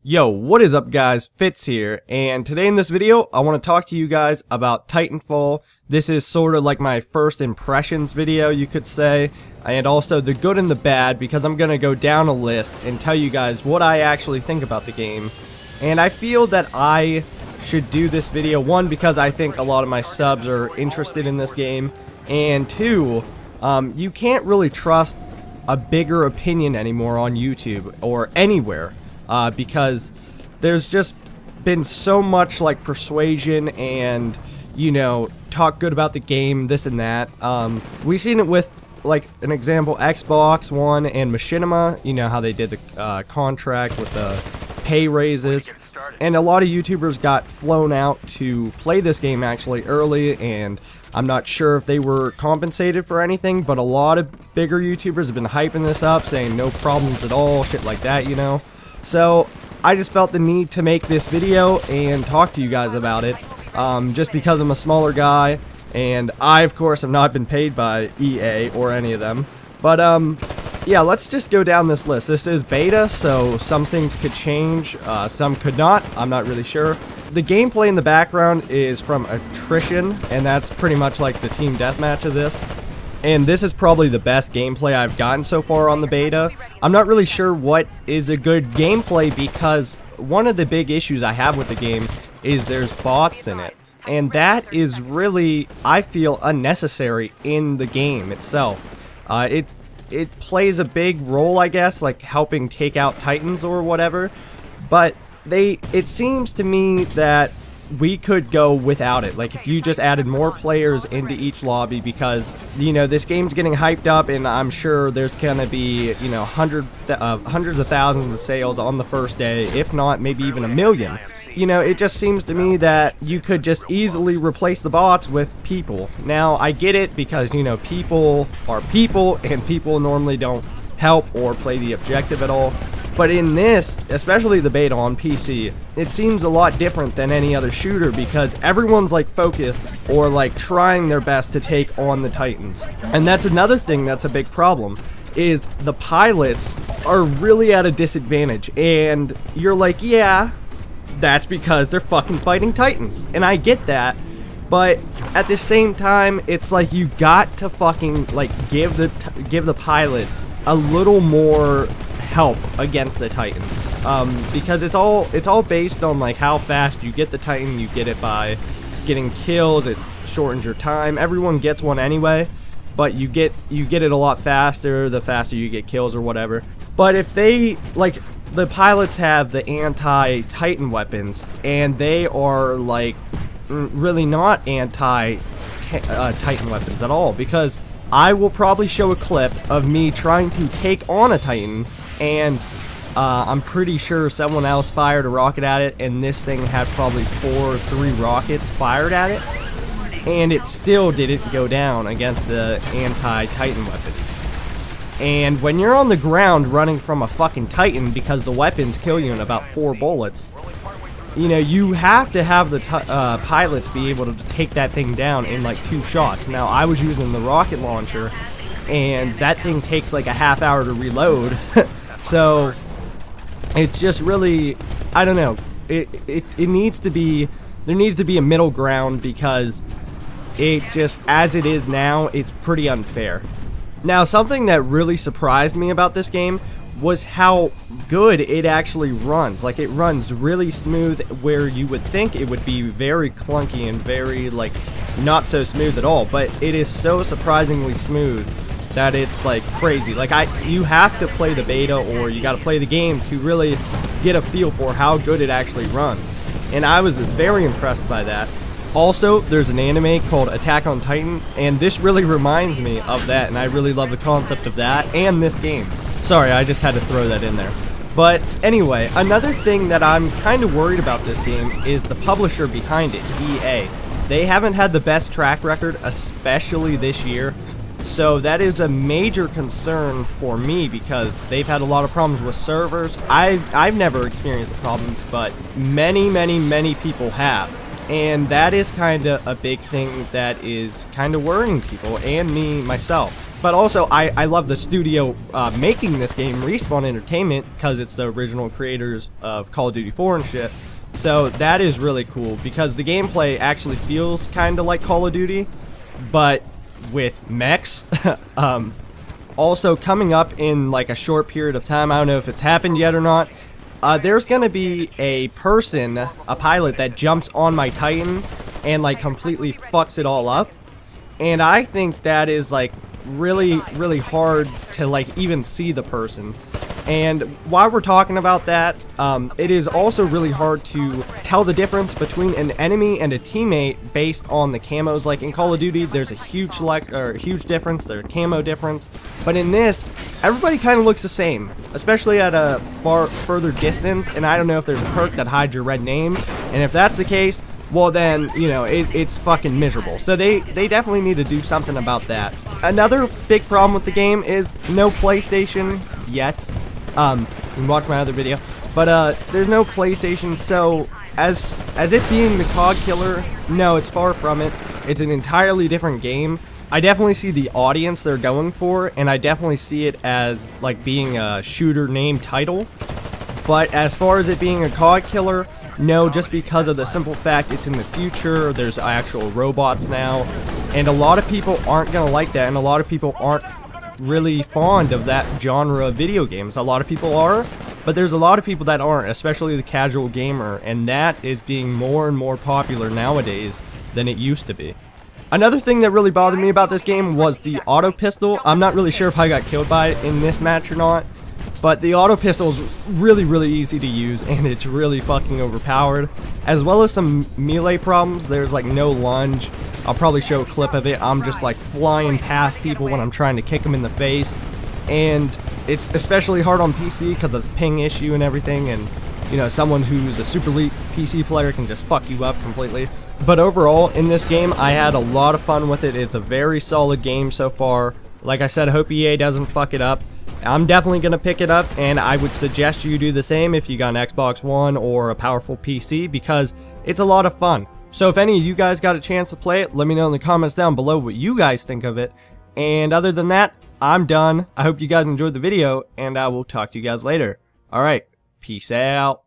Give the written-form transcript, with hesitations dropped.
Yo, what is up guys, Fitz here, and today in this video, I want to talk to you guys about TitanFall. This is sort of like my first impressions video, you could say, and also the good and the bad, because I'm going to go down a list and tell you guys what I actually think about the game. And I feel that I should do this video, one, because I think a lot of my subs are interested in this game, and two, you can't really trust a bigger opinion anymore on YouTube or anywhere. Because there's just been so much like persuasion and, you know, talk good about the game, this and that. We've seen it with, like, an example, Xbox One and Machinima, you know, how they did the contract with the pay raises. And a lot of YouTubers got flown out to play this game actually early, and I'm not sure if they were compensated for anything, but a lot of bigger YouTubers have been hyping this up, saying no problems at all, shit like that, you know. So, I just felt the need to make this video and talk to you guys about it, just because I'm a smaller guy, and I, of course, have not been paid by EA or any of them. But, yeah, let's just go down this list. This is beta, so some things could change, some could not. I'm not really sure. The gameplay in the background is from Attrition, and that's pretty much like the team deathmatch of this. And this is probably the best gameplay I've gotten so far on the beta. I'm not really sure what is a good gameplay because one of the big issues I have with the game is there's bots in it. And that is really, I feel, unnecessary in the game itself. It plays a big role, I guess, like helping take out Titans or whatever. But it seems to me that we could go without it, like if you just added more players into each lobby, because, you know, this game's getting hyped up and I'm sure there's gonna be, you know, hundreds of thousands of sales on the first day, if not maybe even 1 million. You know, it just seems to me that you could just easily replace the bots with people. Now, I get it because, you know, people are people and people normally don't help or play the objective at all. But in this, especially the beta on PC, it seems a lot different than any other shooter because everyone's like focused or like trying their best to take on the Titans. And that's another thing that's a big problem, is the pilots are really at a disadvantage. And you're like, yeah, that's because they're fucking fighting Titans. And I get that. But at the same time, it's like you got to fucking like give the pilots a little more help against the Titans, because it's all based on like how fast you get the Titan. You get it by getting kills. It shortens your time. Everyone gets one anyway, but you get it a lot faster the faster you get kills or whatever. But if they, like, the pilots have the anti-Titan weapons and they are like really not anti-Titan weapons at all, because I will probably show a clip of me trying to take on a Titan, and I'm pretty sure someone else fired a rocket at it, and this thing had probably 4 or 3 rockets fired at it, and it still didn't go down against the anti-Titan weapons. And when you're on the ground running from a fucking Titan because the weapons kill you in about 4 bullets, you know, you have to have the pilots be able to take that thing down in like 2 shots. Now, I was using the rocket launcher, and that thing takes like a half hour to reload. So it's just really, I don't know, it needs to be, there needs to be a middle ground, because it just, as it is now, it's pretty unfair. Now, something that really surprised me about this game was how good it actually runs. Like, it runs really smooth, where you would think it would be very clunky and very, like, not so smooth at all, but it is so surprisingly smooth that it's like crazy. Like, you have to play the beta, or you got to play the game to really get a feel for how good it actually runs. And I was very impressed by that. Also, there's an anime called Attack on Titan, and this really reminds me of that, and I really love the concept of that and this game. Sorry, I just had to throw that in there. But anyway, another thing that I'm kind of worried about this game is the publisher behind it, EA. They haven't had the best track record, especially this year. So that is a major concern for me, because they've had a lot of problems with servers. I've never experienced problems, but many people have. And that is kind of a big thing that is kind of worrying people, and me myself. But also, I love the studio making this game, Respawn Entertainment, because it's the original creators of Call of Duty 4 and shit. So that is really cool, because the gameplay actually feels kind of like Call of Duty, but with mechs. Also, coming up in like a short period of time, I don't know if it's happened yet or not, there's going to be a person, a pilot, that jumps on my Titan and like completely fucks it all up. And I think that is like really hard to like even see the person. And while we're talking about that, it is also really hard to tell the difference between an enemy and a teammate based on the camos. Like in Call of Duty, there's a huge difference, there's a camo difference. But in this, everybody kind of looks the same, especially at a further distance. And I don't know if there's a perk that hides your red name. And if that's the case, well then, you know, it's fucking miserable. So they definitely need to do something about that. Another big problem with the game is no PlayStation yet. You can watch my other video, but there's no PlayStation, so as it being the COD killer, no, it's far from it. It's an entirely different game. I definitely see the audience they're going for, and I definitely see it as like being a shooter name title. But as far as it being a COD killer, no, just because of the simple fact it's in the future, there's actual robots now, and a lot of people aren't gonna like that, and a lot of people aren't really fond of that genre of video games. A lot of people are, but there's a lot of people that aren't, especially the casual gamer, and that is being more and more popular nowadays than it used to be. Another thing that really bothered me about this game was the auto pistol. I'm not really sure if I got killed by it in this match or not, but the auto pistol is really easy to use, and it's really fucking overpowered, as well as some melee problems. There's like no lunge. I'll probably show a clip of it. I'm just like flying past people when I'm trying to kick them in the face, and it's especially hard on PC because of the ping issue and everything, and you know, someone who's a super elite PC player can just fuck you up completely. But overall, in this game, I had a lot of fun with it. It's a very solid game so far. Like I said, I hope EA doesn't fuck it up. I'm definitely going to pick it up, and I would suggest you do the same if you got an Xbox One or a powerful PC, because it's a lot of fun. So if any of you guys got a chance to play it, let me know in the comments down below what you guys think of it. And other than that, I'm done. I hope you guys enjoyed the video, and I will talk to you guys later. Alright, peace out.